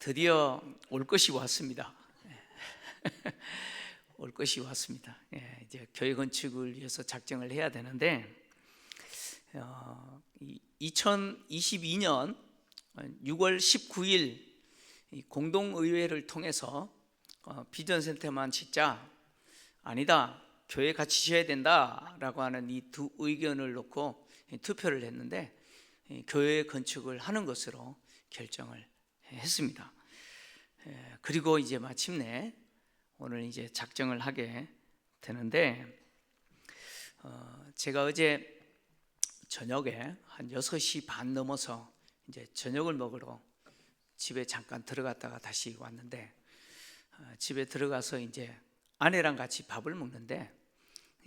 드디어 올 것이 왔습니다. 올 것이 왔습니다. 이제 교회 건축을 위해서 작정을 해야 되는데 2022년 6월 19일 공동의회를 통해서 비전센터만 짓자, 아니다, 교회 같이 지어야 된다라고 하는 이 두 의견을 놓고 투표를 했는데 교회 건축을 하는 것으로 결정을 했습니다. 그리고 이제 마침내 오늘 이제 작정을 하게 되는데, 제가 어제 저녁에 한 6시 반 넘어서 이제 저녁을 먹으러 집에 잠깐 들어갔다가 다시 왔는데, 집에 들어가서 이제 아내랑 같이 밥을 먹는데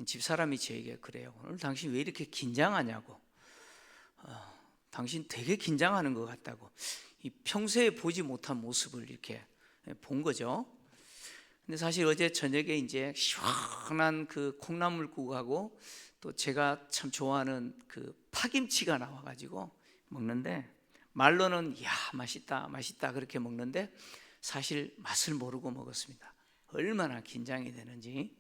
집사람이 저에게 그래요. 오늘 당신 왜 이렇게 긴장하냐고, 당신 되게 긴장하는 것 같다고. 이 평소에 보지 못한 모습을 이렇게 본 거죠. 근데 사실 어제 저녁에 이제 시원한 그 콩나물국하고 또 제가 참 좋아하는 그 파김치가 나와가지고 먹는데, 말로는 야 맛있다 맛있다 그렇게 먹는데 사실 맛을 모르고 먹었습니다. 얼마나 긴장이 되는지.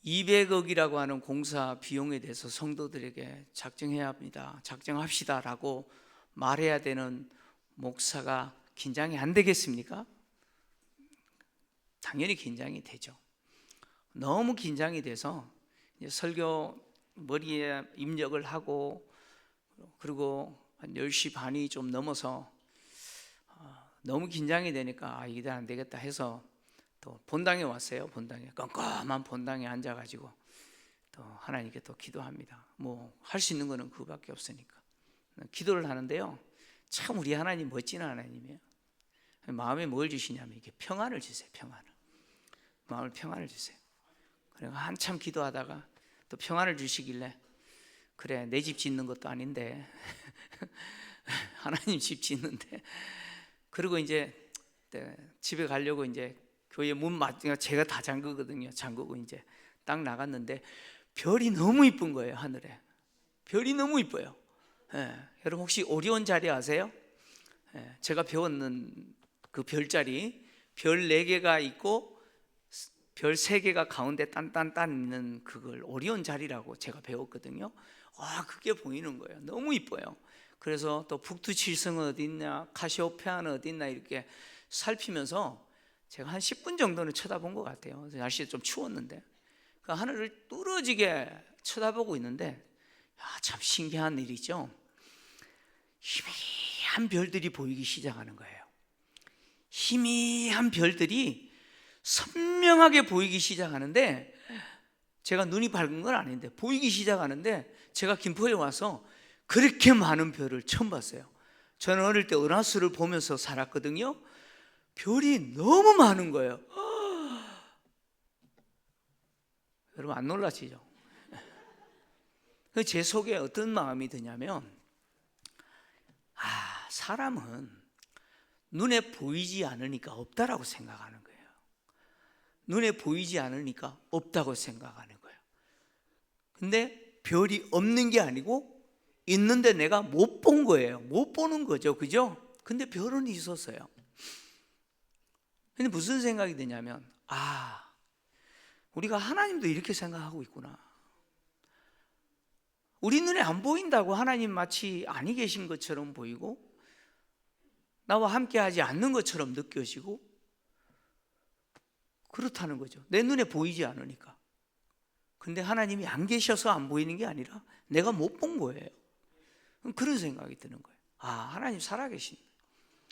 200억이라고 하는 공사 비용에 대해서 성도들에게 작정해야 합니다, 작정합시다 라고 말해야 되는 목사가 긴장이 안 되겠습니까? 당연히 긴장이 되죠. 너무 긴장이 돼서 이제 설교 머리에 입력을 하고, 그리고 한 10시 반이 좀 넘어서 너무 긴장이 되니까 이게 안 되겠다 해서 또 본당에 왔어요. 본당에, 껌껌한 본당에 앉아가지고 또 하나님께 또 기도합니다. 뭐 할 수 있는 거는 그거밖에 없으니까 기도를 하는데요, 참 우리 하나님 멋진 하나님이에요. 마음에 뭘 주시냐면 이렇게 평안을 주세요. 평안을, 마음을 평안을 주세요. 그래서 한참 기도하다가 또 평안을 주시길래, 그래 내 집 짓는 것도 아닌데 하나님 집 짓는데. 그리고 이제 집에 가려고 이제 교회 문 제가 다 잠그거든요. 잠그고 이제 딱 나갔는데 별이 너무 이쁜 거예요. 하늘에 별이 너무 이뻐요. 여러분 혹시 오리온 자리 아세요? 제가 배웠는 그 별자리, 별 4개가 있고 별 3개가 가운데 딴딴딴 있는 그걸 오리온 자리라고 제가 배웠거든요. 그게 보이는 거예요. 너무 이뻐요. 그래서 또 북두칠성은 어디 있냐, 카시오페아는 어디 있나 이렇게 살피면서 제가 한 10분 정도는 쳐다본 것 같아요. 날씨가 좀 추웠는데 그 하늘을 뚫어지게 쳐다보고 있는데, 참 신기한 일이죠. 희미한 별들이 보이기 시작하는 거예요. 희미한 별들이 선명하게 보이기 시작하는데, 제가 눈이 밝은 건 아닌데 보이기 시작하는데, 제가 김포에 와서 그렇게 많은 별을 처음 봤어요. 저는 어릴 때 은하수를 보면서 살았거든요. 별이 너무 많은 거예요. 여러분 안 놀라시죠? 제 속에 어떤 마음이 드냐면, 사람은 눈에 보이지 않으니까 없다라고 생각하는 거예요. 눈에 보이지 않으니까 없다고 생각하는 거예요. 근데 별이 없는 게 아니고 있는데 내가 못 본 거예요. 못 보는 거죠, 그죠? 근데 별은 있었어요. 근데 무슨 생각이 드냐면, 우리가 하나님도 이렇게 생각하고 있구나. 우리 눈에 안 보인다고 하나님 마치 아니 계신 것처럼 보이고 나와 함께 하지 않는 것처럼 느껴지고 그렇다는 거죠. 내 눈에 보이지 않으니까. 근데 하나님이 안 계셔서 안 보이는 게 아니라 내가 못 본 거예요. 그런 생각이 드는 거예요. 하나님 살아계신,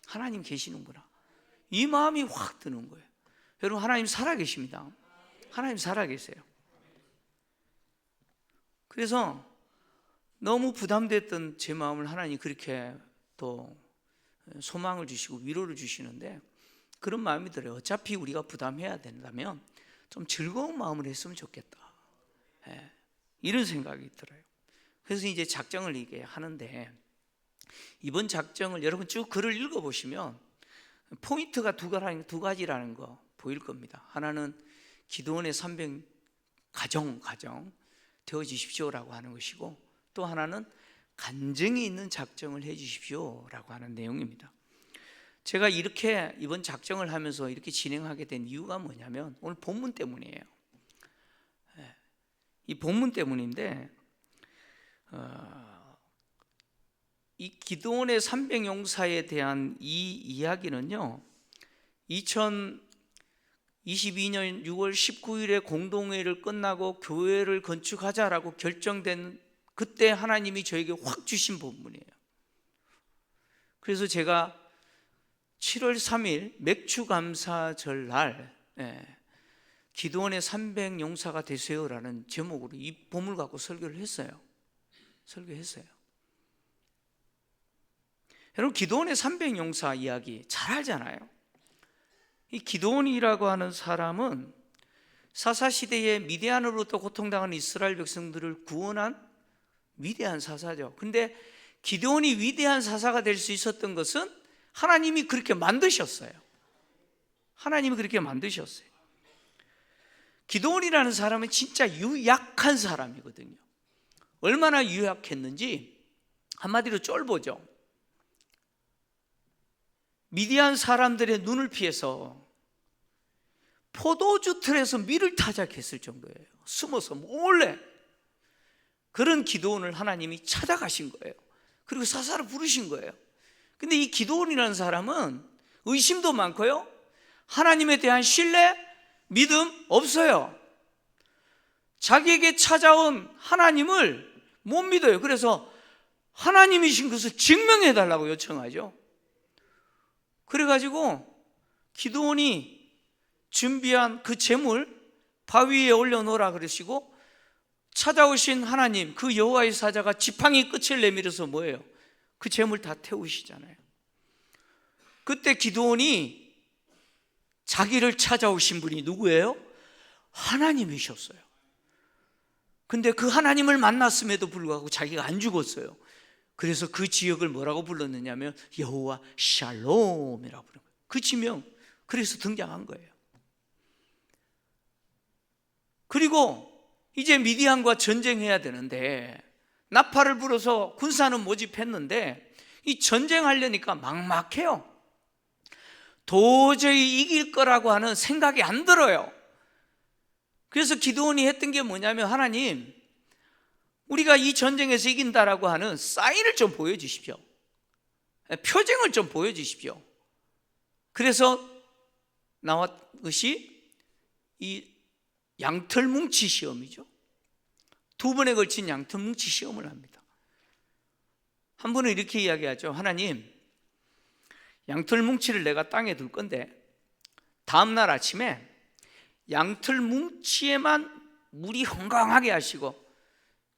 하나님 계시는구나, 이 마음이 확 드는 거예요. 여러분 하나님 살아계십니다. 하나님 살아계세요. 그래서 너무 부담됐던 제 마음을 하나님이 그렇게 또 소망을 주시고 위로를 주시는데, 그런 마음이 들어요. 어차피 우리가 부담해야 된다면 좀 즐거운 마음으로 했으면 좋겠다, 이런 생각이 들어요. 그래서 이제 작정을 이게 하는데, 이번 작정을 여러분 쭉 글을 읽어보시면 포인트가 두 가지라는 거 보일 겁니다. 하나는 기도원의 300 가정 되어지십시오라고 하는 것이고, 또 하나는 간증이 있는 작정을 해 주십시오 라고 하는 내용입니다. 제가 이렇게 이번 작정을 하면서 이렇게 진행하게 된 이유가 뭐냐면 오늘 본문 때문이에요. 이 본문 때문인데 이 기드온의 300용사에 대한 이 이야기는요 2022년 6월 19일에 공동회의를 끝나고 교회를 건축하자라고 결정된 그때 하나님이 저에게 확 주신 본문이에요. 그래서 제가 7월 3일 맥추감사절 날 기드온의 300용사가 되세요라는 제목으로 이 본문을 갖고 설교를 했어요. 여러분 기드온의 300용사 이야기 잘 알잖아요. 이 기드온이라고 하는 사람은 사사시대에 미디안으로부터 고통당하는 이스라엘 백성들을 구원한 위대한 사사죠. 근데 기드온이 위대한 사사가 될 수 있었던 것은 하나님이 그렇게 만드셨어요. 기드온이라는 사람은 진짜 유약한 사람이거든요. 얼마나 유약했는지 한마디로 쫄보죠. 미디안 사람들의 눈을 피해서 포도주 틀에서 밀을 타작했을 정도예요. 숨어서 몰래. 그런 기드온을 하나님이 찾아가신 거예요. 그리고 사사를 부르신 거예요. 근데 이 기드온이라는 사람은 의심도 많고요, 하나님에 대한 신뢰, 믿음 없어요. 자기에게 찾아온 하나님을 못 믿어요. 그래서 하나님이신 것을 증명해 달라고 요청하죠. 그래가지고 기드온이 준비한 그 재물 바위 위에 올려놓으라 그러시고 찾아오신 하나님, 그 여호와의 사자가 지팡이 끝을 내밀어서 뭐예요? 그 재물 다 태우시잖아요. 그때 기드온이 자기를 찾아오신 분이 누구예요? 하나님이셨어요. 근데 그 하나님을 만났음에도 불구하고 자기가 안 죽었어요. 그래서 그 지역을 뭐라고 불렀느냐면 여호와 샬롬이라고 부른 거예요. 그 지명, 그래서 등장한 거예요. 그리고 이제 미디안과 전쟁해야 되는데 나팔을 불어서 군사는 모집했는데 이 전쟁하려니까 막막해요. 도저히 이길 거라고 하는 생각이 안 들어요. 그래서 기드온이 했던 게 뭐냐면 하나님, 우리가 이 전쟁에서 이긴다라고 하는 사인을 좀 보여주십시오. 표징을 좀 보여주십시오. 그래서 나왔 것이 이 양털뭉치 시험이죠. 2번에 걸친 양털뭉치 시험을 합니다. 한 번은 이렇게 이야기하죠. 하나님, 양털뭉치를 내가 땅에 둘 건데 다음날 아침에 양털뭉치에만 물이 흥건하게 하시고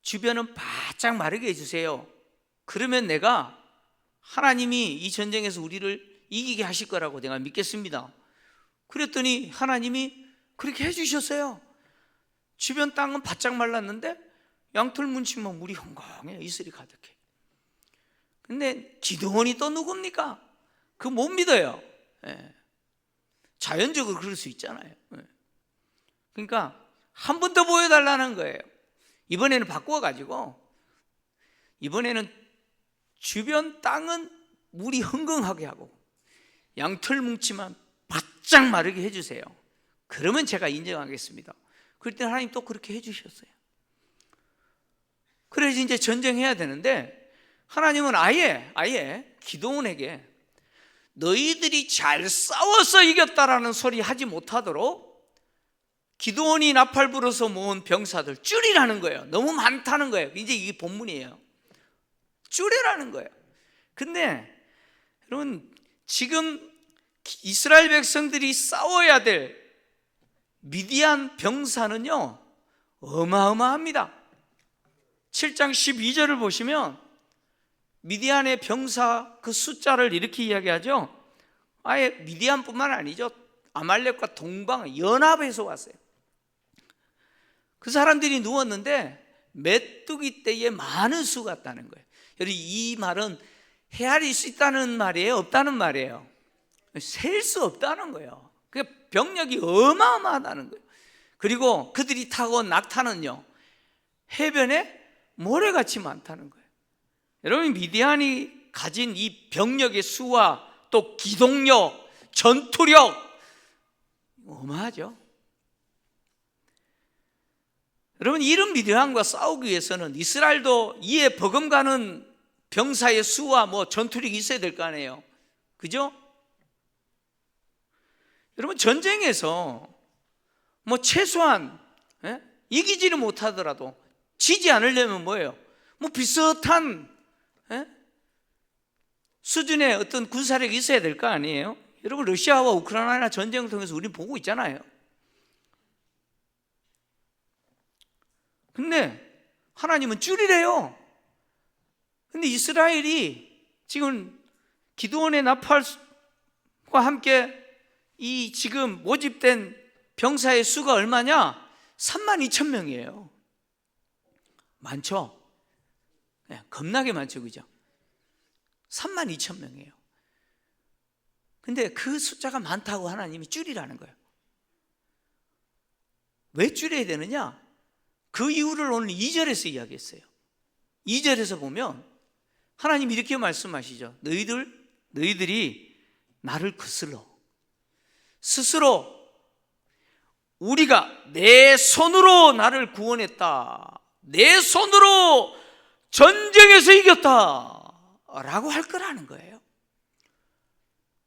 주변은 바짝 마르게 해주세요. 그러면 내가 하나님이 이 전쟁에서 우리를 이기게 하실 거라고 내가 믿겠습니다. 그랬더니 하나님이 그렇게 해주셨어요. 주변 땅은 바짝 말랐는데 양털뭉치만 물이 흥건해, 이슬이 가득해. 근데 기드온이 또 누굽니까? 그거 못 믿어요. 자연적으로 그럴 수 있잖아요. 그러니까 한 번 더 보여달라는 거예요. 이번에는 바꿔가지고 이번에는 주변 땅은 물이 흥건하게 하고 양털뭉치만 바짝 마르게 해주세요. 그러면 제가 인정하겠습니다. 그때 하나님 또 그렇게 해주셨어요. 그래서 이제 전쟁해야 되는데 하나님은 아예 기드온에게 너희들이 잘 싸워서 이겼다라는 소리 하지 못하도록 기드온이 나팔 불어서 모은 병사들 줄이라는 거예요. 너무 많다는 거예요. 이제 이게 본문이에요. 줄이라는 거예요. 근데 여러분, 지금 이스라엘 백성들이 싸워야 될 미디안 병사는요 어마어마합니다. 7장 12절을 보시면 미디안의 병사 그 숫자를 이렇게 이야기하죠. 아예 미디안뿐만 아니죠, 아말렉과 동방 연합해서 왔어요. 그 사람들이 누웠는데 메뚜기 떼에 많은 수가 있다는 거예요. 여러분, 이 말은 헤아릴 수 있다는 말이에요, 없다는 말이에요? 셀 수 없다는 거예요. 그 병력이 어마어마하다는 거예요. 그리고 그들이 타고 온 낙타는요 해변에 모래같이 많다는 거예요. 여러분, 미디안이 가진 이 병력의 수와 또 기동력, 전투력 어마하죠. 여러분, 이런 미디안과 싸우기 위해서는 이스라엘도 이에 버금가는 병사의 수와 뭐 전투력이 있어야 될 거 아니에요. 그죠? 여러분, 전쟁에서 뭐 최소한 이기지를 못하더라도 지지 않으려면 뭐예요? 뭐 비슷한 수준의 어떤 군사력이 있어야 될 거 아니에요? 여러분, 러시아와 우크라이나 전쟁을 통해서 우리 보고 있잖아요. 근데 하나님은 줄이래요. 근데 이스라엘이 지금 기드온의 나팔과 함께 이 지금 모집된 병사의 수가 얼마냐? 32,000명이에요. 많죠? 네, 겁나게 많죠, 그죠? 32,000명이에요. 근데 그 숫자가 많다고 하나님이 줄이라는 거예요. 왜 줄여야 되느냐? 그 이유를 오늘 2절에서 이야기했어요. 2절에서 보면 하나님이 이렇게 말씀하시죠. 너희들이 나를 거슬러 스스로 우리가 내 손으로 나를 구원했다, 내 손으로 전쟁에서 이겼다 라고 할 거라는 거예요.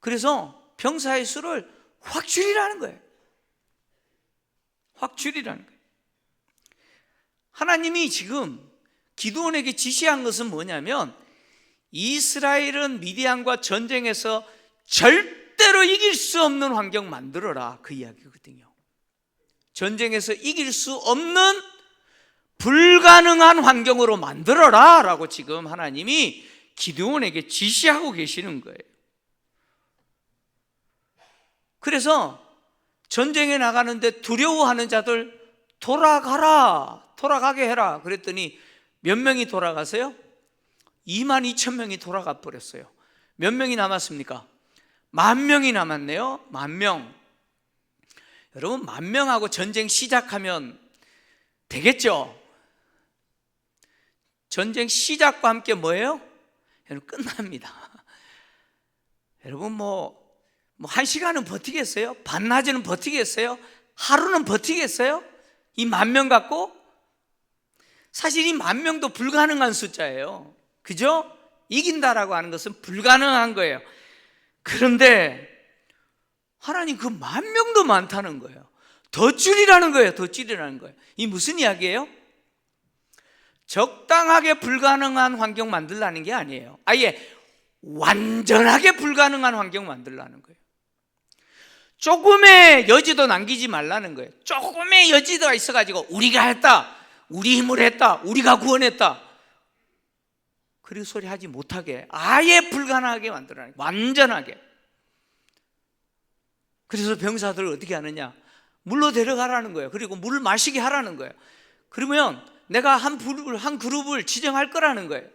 그래서 병사의 수를 확 줄이라는 거예요. 확 줄이라는 거예요. 하나님이 지금 기드온에게 지시한 것은 뭐냐면, 이스라엘은 미디안과 전쟁에서 절대로 이길 수 없는 환경 만들어라, 그 이야기거든요. 전쟁에서 이길 수 없는 불가능한 환경으로 만들어라 라고 지금 하나님이 기드온에게 지시하고 계시는 거예요. 그래서 전쟁에 나가는데 두려워하는 자들 돌아가게 해라 그랬더니 몇 명이 돌아가세요? 22,000명이 돌아가 버렸어요. 몇 명이 남았습니까? 10,000명이 남았네요. 10,000명. 여러분, 10,000명하고 전쟁 시작하면 되겠죠? 전쟁 시작과 함께 뭐예요? 여러분, 끝납니다. 여러분, 뭐 1시간은 버티겠어요? 반나절은 버티겠어요? 하루는 버티겠어요? 이 10,000명 갖고? 사실 이 10,000명도 불가능한 숫자예요. 그죠? 이긴다라고 하는 것은 불가능한 거예요. 그런데 하나님 그 10,000명도 많다는 거예요. 더 줄이라는 거예요. 더 줄이라는 거예요. 이 무슨 이야기예요? 적당하게 불가능한 환경 만들라는 게 아니에요. 아예 완전하게 불가능한 환경 만들라는 거예요. 조금의 여지도 남기지 말라는 거예요. 조금의 여지가 있어가지고 우리가 했다, 우리 힘으로 했다, 우리가 구원했다, 그리고 소리 하지 못하게 아예 불가능하게 만들라는 거예요. 완전하게. 그래서 병사들을 어떻게 하느냐? 물로 데려가라는 거예요. 그리고 물을 마시게 하라는 거예요. 그러면 내가 한 그룹을 지정할 거라는 거예요.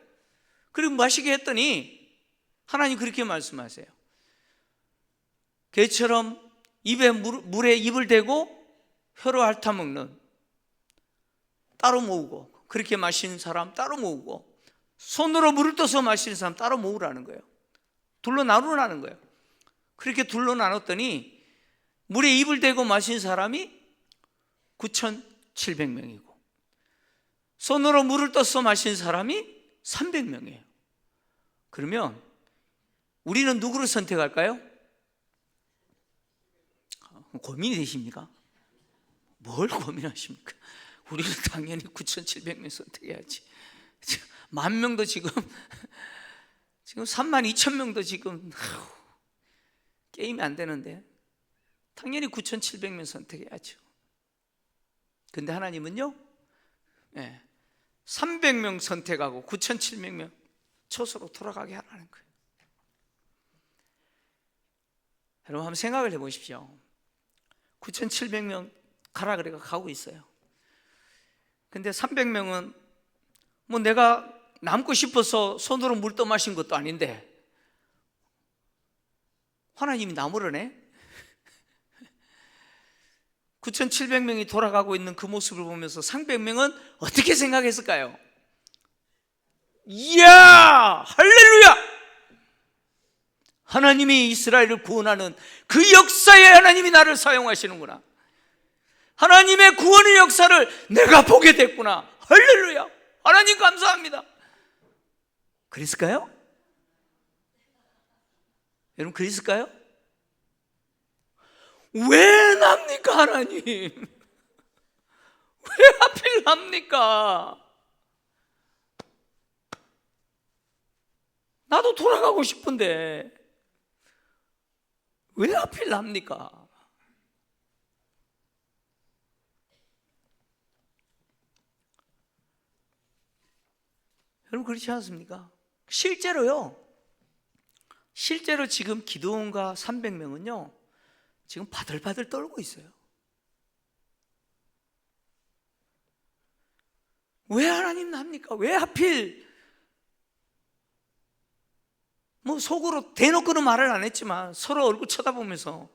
그리고 마시게 했더니 하나님 그렇게 말씀하세요. 개처럼 입에 물에 입을 대고 혀로 핥아먹는 따로 모으고, 그렇게 마시는 사람 따로 모으고, 손으로 물을 떠서 마시는 사람 따로 모으라는 거예요. 둘로 나누라는 거예요. 그렇게 둘로 나눴더니 물에 입을 대고 마신 사람이 9,700명이고 손으로 물을 떠서 마신 사람이 300명이에요. 그러면 우리는 누구를 선택할까요? 고민이 되십니까? 뭘 고민하십니까? 우리는 당연히 9,700명 선택해야지. 10,000명도 지금 32,000명도 지금 게임이 안 되는데 당연히 9,700명 선택해야죠. 근데 하나님은요, 300명 선택하고 9,700명 초소로 돌아가게 하라는 거예요. 여러분, 한번 생각을 해보십시오. 9,700명 가라 그래가 가고 있어요. 근데 300명은 뭐 내가 남고 싶어서 손으로 물 떠 마신 것도 아닌데 하나님이 나무르네? 9,700명이 돌아가고 있는 그 모습을 보면서 300명은 어떻게 생각했을까요? 이야! 하나님이 이스라엘을 구원하는 그 역사에 하나님이 나를 사용하시는구나. 하나님의 구원의 역사를 내가 보게 됐구나. 할렐루야. 하나님 감사합니다. 그랬을까요? 여러분 그랬을까요? 왜 납니까 하나님? 왜 하필 납니까? 나도 돌아가고 싶은데 왜 하필 납니까? 여러분 그렇지 않습니까? 실제로 지금 기드온과 300명은요 지금 바들바들 떨고 있어요. 왜 하나님 납니까? 왜 하필? 뭐 속으로 대놓고는 말을 안 했지만 서로 얼굴 쳐다보면서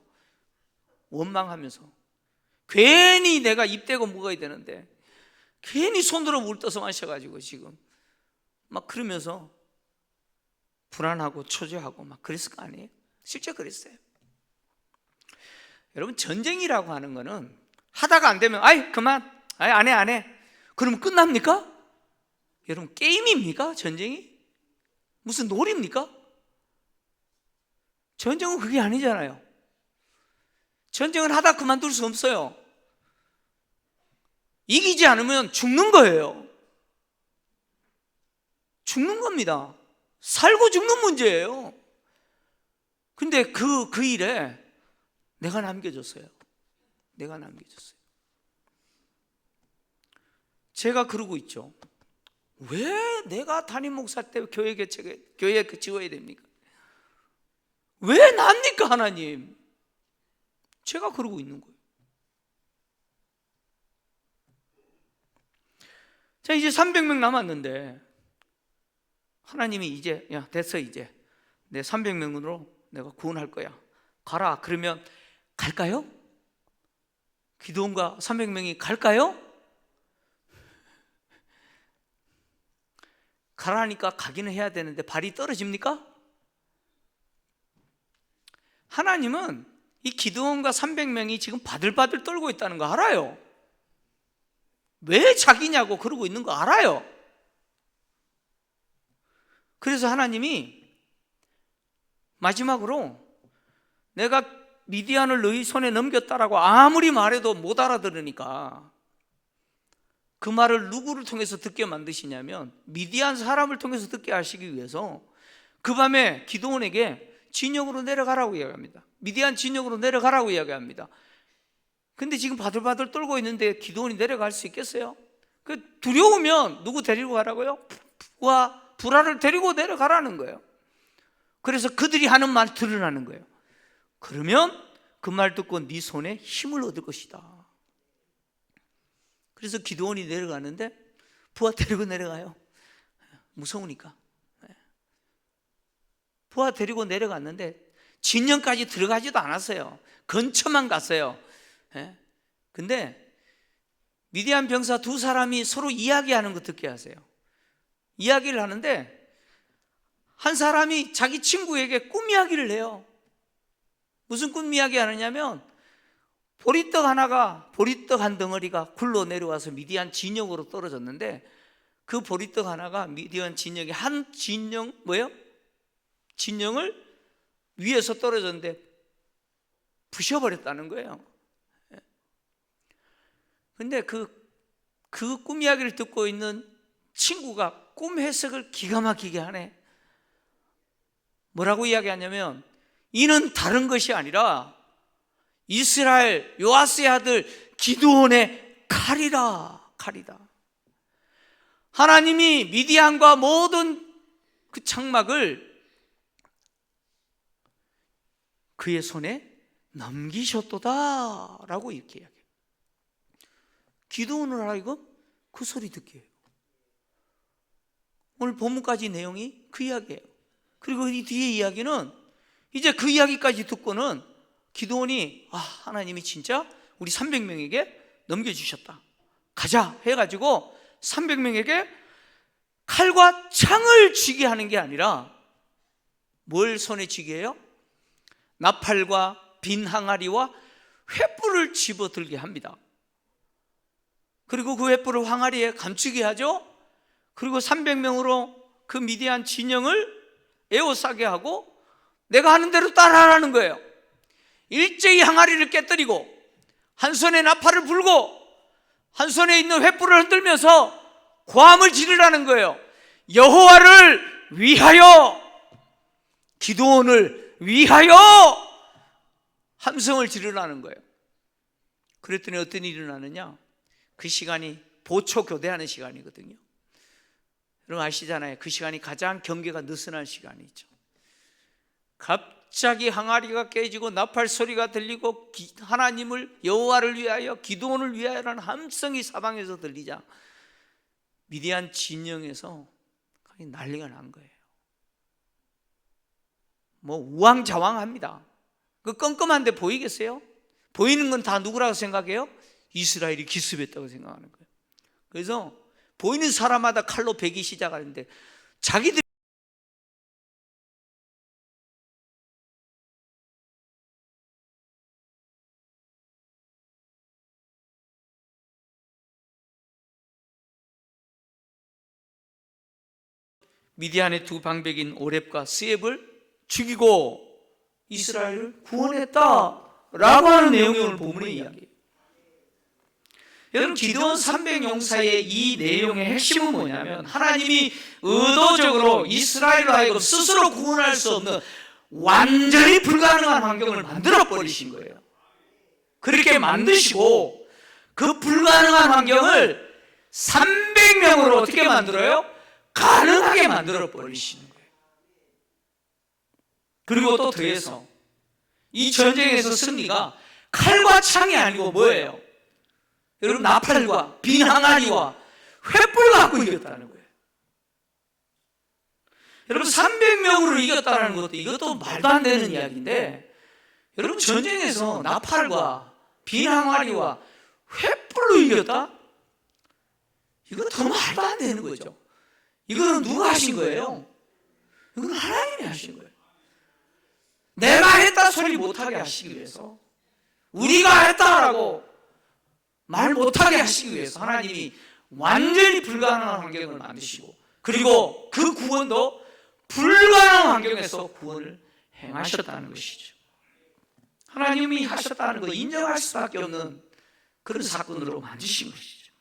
원망하면서 괜히 내가 입대고 묵어야 되는데 괜히 손으로 물 떠서 마셔가지고 지금 막 그러면서 불안하고 초조하고 막 그랬을 거 아니에요? 실제 그랬어요. 여러분 전쟁이라고 하는 거는 하다가 안 되면 아이 그만 안 해 그러면 끝납니까? 여러분 게임입니까? 전쟁이? 무슨 놀이입니까? 전쟁은 그게 아니잖아요. 전쟁은 하다 그만둘 수 없어요. 이기지 않으면 죽는 거예요. 죽는 겁니다. 살고 죽는 문제예요. 근데 그 일에 내가 남겨졌어요. 제가 그러고 있죠. 왜 내가 담임 목사 때 교회 지워야 됩니까? 왜 납니까 하나님? 제가 그러고 있는 거예요. 자 이제 300명 남았는데 하나님이 이제 야 됐어 이제 내 300명으로 내가 구원할 거야 가라. 그러면 갈까요? 기드온과 300명이 갈까요? 가라니까 가기는 해야 되는데 발이 떨어집니까? 하나님은 이 기드온과 300명이 지금 바들바들 떨고 있다는 거 알아요. 왜 자기냐고 그러고 있는 거 알아요. 그래서 하나님이 마지막으로 내가 미디안을 너희 손에 넘겼다라고 아무리 말해도 못 알아들으니까 그 말을 누구를 통해서 듣게 만드시냐면 미디안 사람을 통해서 듣게 하시기 위해서 그 밤에 기드온에게 진영으로 내려가라고 이야기합니다. 미디안 진영으로 내려가라고 이야기합니다. 근데 지금 바들바들 떨고 있는데 기드온이 내려갈 수 있겠어요? 두려우면 누구 데리고 가라고요? 불화를 데리고 내려가라는 거예요. 그래서 그들이 하는 말 들으라는 거예요. 그러면 그 말 듣고 네 손에 힘을 얻을 것이다. 그래서 기드온이 내려가는데 부하 데리고 내려가요. 무서우니까. 부하 데리고 내려갔는데 진영까지 들어가지도 않았어요. 근처만 갔어요. 근데 미디안 병사 두 사람이 서로 이야기하는 거 듣게 하세요. 이야기를 하는데 한 사람이 자기 친구에게 꿈 이야기를 해요. 무슨 꿈 이야기 하느냐면 보리떡 한 덩어리가 굴러 내려와서 미디안 진영으로 떨어졌는데 그 보리떡 하나가 미디안 진영의 한 진영을 위에서 떨어졌는데 부셔버렸다는 거예요. 근데 그 꿈 이야기를 듣고 있는 친구가 꿈 해석을 기가 막히게 하네. 뭐라고 이야기하냐면 이는 다른 것이 아니라 이스라엘 요아스의 아들 기드온의 칼이다. 하나님이 미디안과 모든 그 장막을 그의 손에 넘기셨도다 라고 이렇게 이야기해요. 기드온을 하여금 그 소리 듣게 해요. 오늘 본문까지 내용이 그 이야기예요. 그리고 이 뒤에 이야기는 이제 그 이야기까지 듣고는 기드온이 하나님이 진짜 우리 300명에게 넘겨주셨다. 가자 해가지고 300명에게 칼과 창을 쥐게 하는 게 아니라 뭘 손에 쥐게 해요? 나팔과 빈 항아리와 횃불을 집어들게 합니다. 그리고 그 횃불을 항아리에 감추게 하죠. 그리고 300명으로 그 미디안 진영을 에워싸게 하고 내가 하는 대로 따라하라는 거예요. 일제히 항아리를 깨뜨리고 한 손에 나팔을 불고 한 손에 있는 횃불을 흔들면서 고함을 지르라는 거예요. 여호와를 위하여, 기드온을 위하여 함성을 지르라는 거예요. 그랬더니 어떤 일이 일어나느냐? 그 시간이 보초 교대하는 시간이거든요. 여러분 아시잖아요. 그 시간이 가장 경계가 느슨한 시간이죠. 갑자기 항아리가 깨지고 나팔 소리가 들리고 하나님을, 여호와를 위하여, 기드온을 위하여라는 함성이 사방에서 들리자 미디안 진영에서 난리가 난 거예요. 뭐 우왕좌왕합니다. 그 껌껌한데 보이겠어요? 보이는 건 다 누구라고 생각해요? 이스라엘이 기습했다고 생각하는 거예요. 그래서 보이는 사람마다 칼로 베기 시작하는데 자기들 미디안의 두 방백인 오렙과 스엡을 죽이고 이스라엘을 구원했다라고 하는 내용이 오늘 본문의 이야기예요. 여러분 기드온 300용사의 이 내용의 핵심은 뭐냐면 하나님이 의도적으로 이스라엘로 하여금 스스로 구원할 수 없는 완전히 불가능한 환경을 만들어 버리신 거예요. 그렇게 만드시고 그 불가능한 환경을 300명으로 어떻게 만들어요? 가능하게 만들어 버리시는 거예요. 그리고 또 더해서 이 전쟁에서 승리가 칼과 창이 아니고 뭐예요? 여러분 나팔과 빈 항아리와 횃불 갖고 이겼다는 거예요. 여러분 300명으로 이겼다는 것도 이것도 말도 안 되는 이야기인데 여러분 전쟁에서 나팔과 빈 항아리와 횃불로 이겼다? 이거 더 말도 안 되는 거죠. 이거는 누가 하신 거예요? 이건 하나님이 하신 거예요. 내가 했다 소리 못하게 하시기 위해서, 우리가 했다라고 말 못하게 하시기 위해서 하나님이 완전히 불가능한 환경을 만드시고 그리고 그 구원도 불가능한 환경에서 구원을 행하셨다는 것이죠. 하나님이 하셨다는 거 인정할 수밖에 없는 그런 사건으로 만드신 것이죠.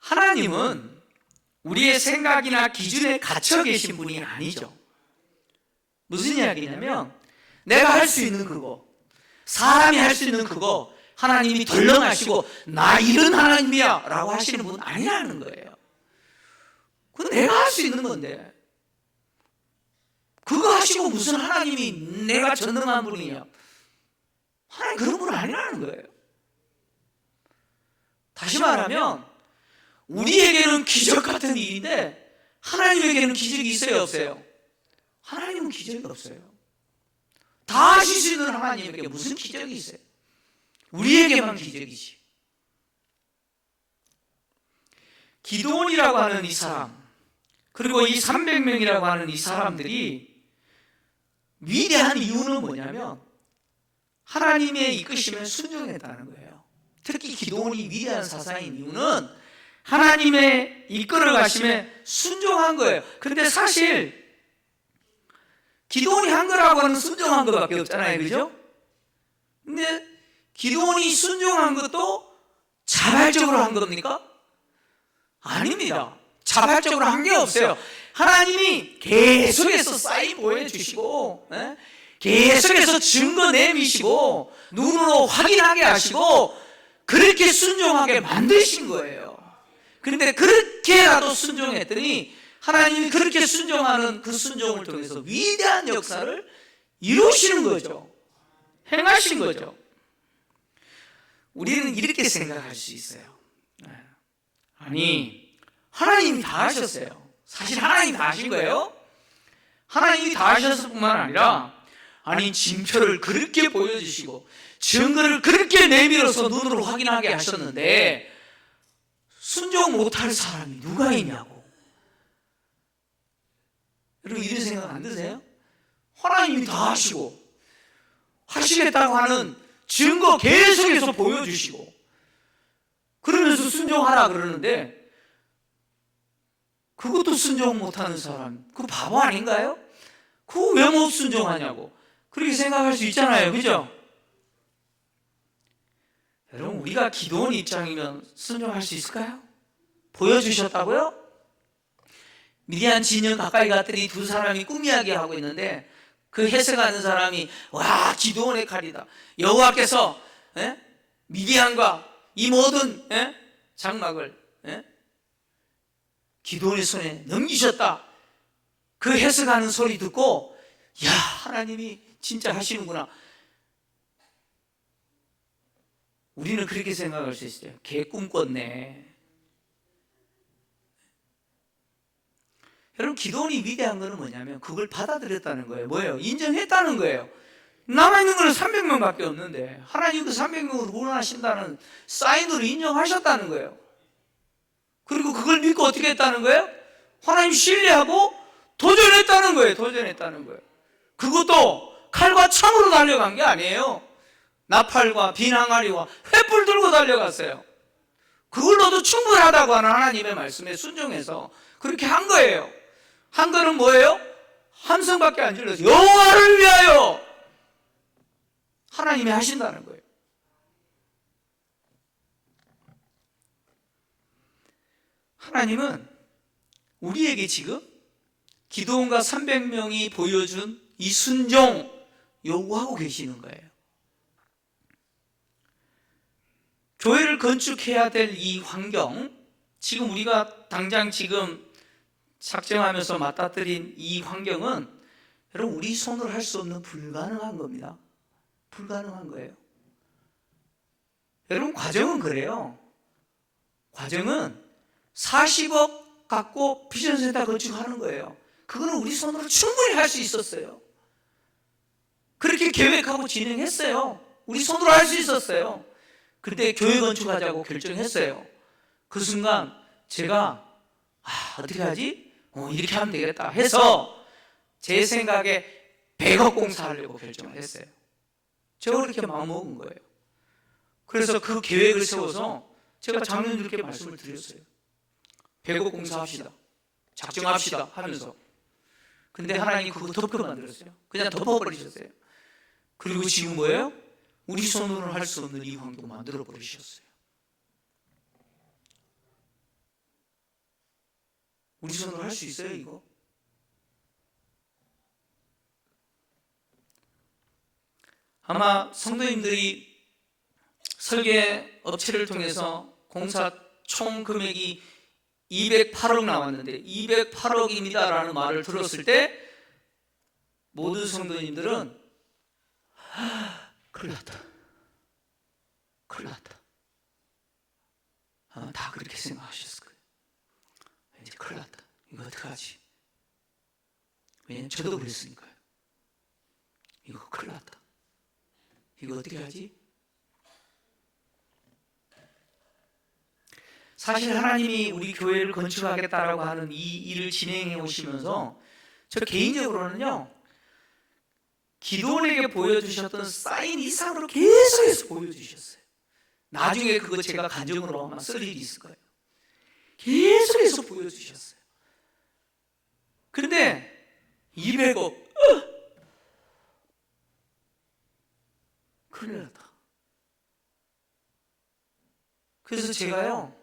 하나님은 우리의 생각이나 기준에 갇혀 계신 분이 아니죠. 무슨 이야기냐면 내가 할 수 있는 그거, 사람이 할 수 있는 그거 하나님이 덜렁하시고 나 이런 하나님이야 라고 하시는 분 아니라는 거예요. 그건 내가 할 수 있는 건데 그거 하시고 무슨 하나님이 내가 전능한 분이냐, 하나님 그런 분 아니라는 거예요. 다시 말하면 우리에게는 기적 같은 일인데 하나님에게는 기적이 있어요 없어요? 하나님은 기적이 없어요. 다 하실 수 있는 하나님에게 무슨 기적이 있어요? 우리에게만 기적이지. 기드온이라고 하는 이 사람, 그리고 이 300명이라고 하는 이 사람들이 위대한 이유는 뭐냐면 하나님의 이끄심에 순종했다는 거예요. 특히 기드온이 위대한 사상인 이유는 하나님의 이끌어 가심에 순종한 거예요. 그런데 사실 기드온이 한 거라고 하는 순종한 것밖에 없잖아요, 그죠? 근데 기드온이 순종한 것도 자발적으로 한 겁니까? 아닙니다. 자발적으로 한 게 없어요. 하나님이 계속해서 사인 보여주시고 계속해서 증거 내미시고 눈으로 확인하게 하시고 그렇게 순종하게 만드신 거예요. 그런데 그렇게라도 순종했더니 하나님이 그렇게 순종하는 그 순종을 통해서 위대한 역사를 이루시는 거죠. 행하신 거죠. 우리는 이렇게 생각할 수 있어요. 아니, 하나님이 다 하셨어요. 사실 하나님이 다 하신 거예요. 하나님이 다 하셨을 뿐만 아니라 아니 징표를 그렇게 보여주시고 증거를 그렇게 내밀어서 눈으로 확인하게 하셨는데 순종 못할 사람이 누가 있냐고. 여러분 이런 생각 안 드세요? 하나님이 다 하시고 하시겠다고 하는 증거 계속해서 보여주시고 그러면서 순종하라 그러는데 그것도 순종 못하는 사람 그 바보 아닌가요? 그거 왜 못 순종하냐고 그렇게 생각할 수 있잖아요. 그죠? 여러분 우리가 기도원 입장이면 순종할 수 있을까요? 보여주셨다고요? 미디안 진영 가까이 갔더니 두 사람이 꿈 이야기하고 있는데 그 해석하는 사람이 와 기도원의 칼이다. 여호와께서 미디안과 이 모든 장막을 기도원의 손에 넘기셨다. 그 해석하는 소리 듣고 야 하나님이 진짜 하시는구나. 우리는 그렇게 생각할 수 있어요. 걔 꿈꿨네. 여러분 기도원이 위대한 거는 뭐냐면 그걸 받아들였다는 거예요. 뭐예요? 인정했다는 거예요. 남아있는 거는 300명밖에 없는데 하나님 그 300명을 구원하신다는 사인으로 인정하셨다는 거예요. 그리고 그걸 믿고 어떻게 했다는 거예요? 하나님 신뢰하고 도전했다는 거예요. 도전했다는 거예요. 그것도 칼과 창으로 달려간 게 아니에요. 나팔과 비낭아리와 횃불 들고 달려갔어요. 그걸로도 충분하다고 하는 하나님의 말씀에 순종해서 그렇게 한 거예요. 한 거는 뭐예요? 함성밖에 안 질러서 여호와를 위하여 하나님이 하신다는 거예요. 하나님은 우리에게 지금 기도원과 300명이 보여준 이 순종 요구하고 계시는 거예요. 교회를 건축해야 될 이 환경, 지금 우리가 당장 지금 작정하면서 맞닥뜨린 이 환경은 여러분 우리 손으로 할 수 없는 불가능한 겁니다. 불가능한 거예요. 여러분 과정은 그래요. 과정은 40억 갖고 비전센터 건축하는 거예요. 그거는 우리 손으로 충분히 할 수 있었어요. 그렇게 계획하고 진행했어요. 우리 손으로 할 수 있었어요. 그때 교회 건축하자고 결정했어요. 그 순간 제가 어떻게 하지? 이렇게 하면 되겠다 해서 제 생각에 100억 공사하려고 결정을 했어요. 제가 그렇게 마음먹은 거예요. 그래서 그 계획을 세워서 제가 작년에 이렇게 말씀을 드렸어요. 100억 공사합시다. 작정합시다 하면서. 근데 하나님 그거 덮어 만들었어요. 그냥 덮어버리셨어요. 그리고 지금 뭐예요? 우리 손으로는 할 수 없는 이 환경 만들어 버리셨어요. 우리 손으로 할 수 있어요 이거? 아마 성도님들이 설계 업체를 통해서 공사 총 금액이 208억 나왔는데 208억입니다 라는 말을 들었을 때 모든 성도님들은 큰일 났다. 큰일 났다. 다 그렇게 생각하셨을 거예요. 이제 큰일 났다. 이거 어떡하지? 왜냐면 저도 그랬으니까요. 이거 큰일 났다. 이거 어떻게 하지? 사실 하나님이 우리 교회를 건축하겠다라고 하는 이 일을 진행해 오시면서 저 개인적으로는요, 기도원에게 보여주셨던 사인 이상으로 계속해서 보여주셨어요. 나중에 그거 제가 간증으로 아마 쓸 일이 있을 거예요. 계속해서 보여주셨어요. 근데 200억 큰일 났다. 그래서 제가요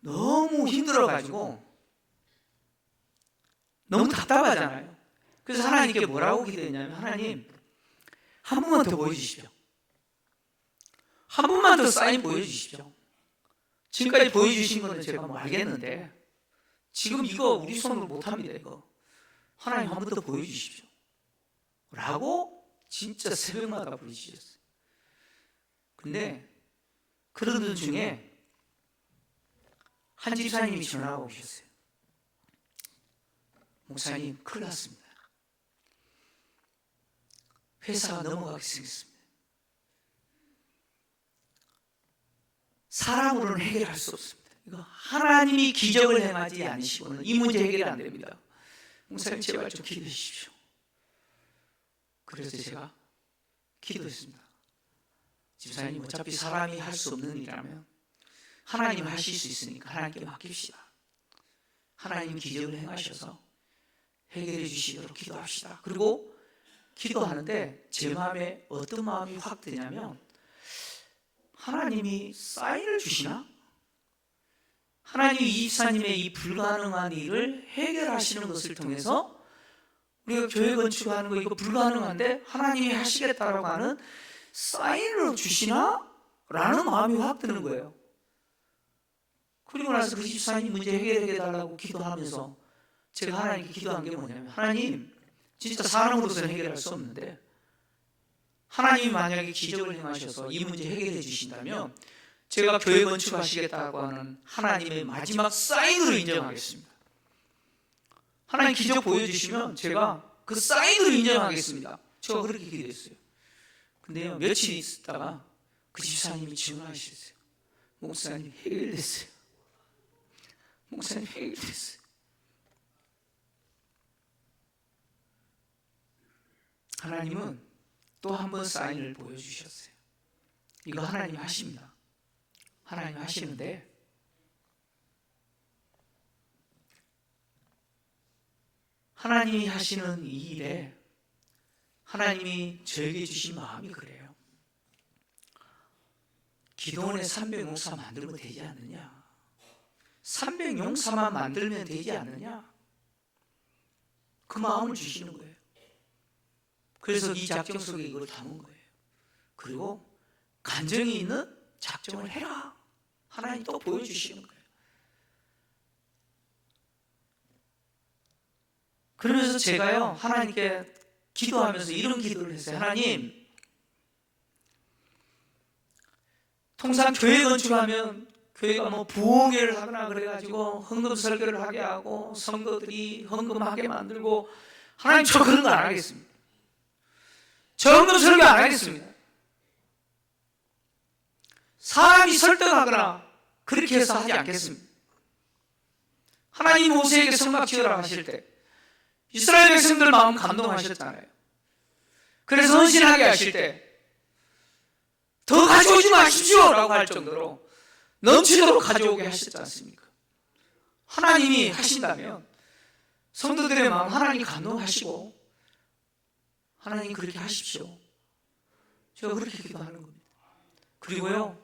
너무 힘들어가지고 너무 답답하잖아요. 그래서 하나님께 뭐라고 기도했냐면, 하나님 한 번만 더 보여주십시오. 한 번만 더 사인 보여주십시오. 지금까지 보여주신 거는 제가 뭐 알겠는데 지금 이거 우리 손으로 못합니다. 이거 하나님 한 번 더 보여주십시오 라고 진짜 새벽마다 부르시셨어요. 근데 그러던 중에 한 집사님이 전화가 오셨어요. 목사님 큰일 났습니다. 회사가 넘어가게 생겼습니다. 사람으로는 해결할 수 없습니다. 이거 하나님이 기적을 행하지 않으시고는 이 문제 해결이 안 됩니다. 목사님 제발 좀 기도해 주십시오. 그래서 제가 기도했습니다. 집사님, 어차피 사람이 할 수 없는 일이라면 하나님 하실 수 있으니까 하나님께 맡깁시다. 하나님 기적을 행하셔서 해결해 주시도록 기도합시다. 그리고 기도하는데 제 마음에 어떤 마음이 확 드냐면, 하나님이 사인을 주시나? 하나님이 이 집사님의 이 불가능한 일을 해결하시는 것을 통해서 우리가 교회 건축하는 거 이거 불가능한데 하나님이 하시겠다라고 하는 사인을 주시나? 라는 마음이 확 드는 거예요. 그리고 나서 그 집사님 문제 해결해 달라고 기도하면서 제가 하나님께 기도한 게 뭐냐면, 하나님, 진짜 사람으로서는 해결할 수 없는데 하나님이 만약에 기적을 행하셔서 이 문제 해결해 주신다면 제가 교회 건축하시겠다고 하는 하나님의 마지막 사인으로 인정하겠습니다. 하나님 기적 보여주시면 제가 그 사인으로 인정하겠습니다. 제가 그렇게 기도했어요. 근데요, 며칠 있다가 그 집사님이 전화하셨어요. 목사님, 해결됐어요. 목사님, 해결됐어요. 하나님은 또 한 번 사인을 보여주셨어요. 이거 하나님 하십니다. 하나님 하시는데 하나님이 하시는 이 일에 하나님이 저에게 주신 마음이 그래요. 기도원에 300용사 만들면 되지 않느냐? 300용사만 만들면 되지 않느냐? 그 마음을 주시는 거예요. 그래서 이 작정 속에 이걸 담은 거예요. 그리고 간정이 있는 작정을 해라. 하나님 또 보여주시는 거예요. 그러면서 제가요, 하나님께 기도하면서 이런 기도를 했어요. 하나님, 통상 교회 건축하면 교회가 뭐 부흥회를 하거나 그래가지고 헌금 설교를 하게 하고 성도들이 헌금하게 만들고, 하나님, 저 그런 거 안 하겠습니다. 저 헌금 설교 안 하겠습니다. 사람이 설득하거나 그렇게 해서 하지 않겠습니다. 하나님 모세에게 성막 지으라고 하실 때 이스라엘 백성들 마음 감동하셨잖아요. 그래서 헌신하게 하실 때 더 가져오지 마십시오 라고 할 정도로 넘치도록 가져오게 하셨지 않습니까? 하나님이 하신다면 성도들의 마음 하나님 감동하시고, 하나님 그렇게 하십시오. 제가 그렇게 기도하는 겁니다. 그리고요,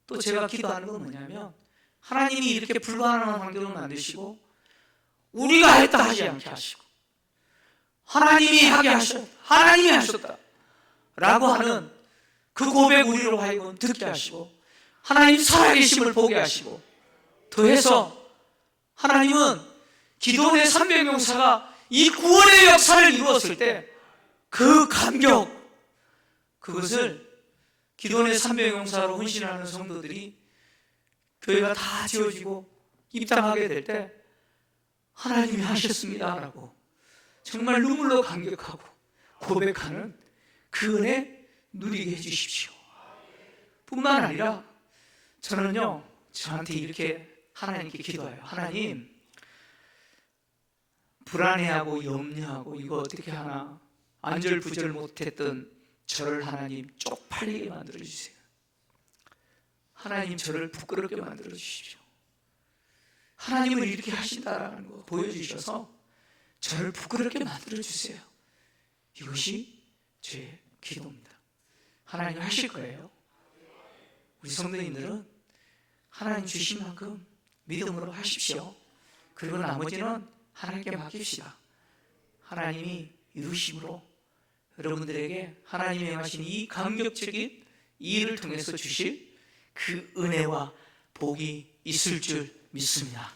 또 제가 기도하는 건 뭐냐면, 하나님이 이렇게 불가능한 환경을 만드시고 우리가 했다 하지 않게 하시고 하나님이 하게 하셨다, 하나님이 하셨다 라고 하는 그 고백 우리로 하여금 듣게 하시고, 하나님 살아계심을 보게 하시고, 더해서 하나님은 기도원의 300용사가 이 구원의 역사를 이루었을 때 그 감격, 그것을 기도원의 300용사로 헌신하는 성도들이 교회가 다 지어지고 입당하게 될 때 하나님이 하셨습니다 라고 정말 눈물로 감격하고 고백하는 그 은혜 누리게 해주십시오. 뿐만 아니라 저는요, 저한테 이렇게 하나님께 기도해요. 하나님, 불안해하고 염려하고 이거 어떻게 하나 안절부절 못했던 저를 하나님 쪽팔리게 만들어주세요. 하나님, 저를 부끄럽게 만들어주십시오. 하나님은 이렇게 하신다라는 거 보여주셔서 저를 부끄럽게 만들어주세요. 이것이 제 기도입니다. 하나님 하실 거예요. 우리 성도님들은 하나님 주신 만큼 믿음으로 하십시오. 그리고 나머지는 하나님께 맡깁시다. 하나님이 이루심으로 여러분들에게 하나님이 행하신 이 감격적인 일을 통해서 주실 그 은혜와 복이 있을 줄 믿습니다.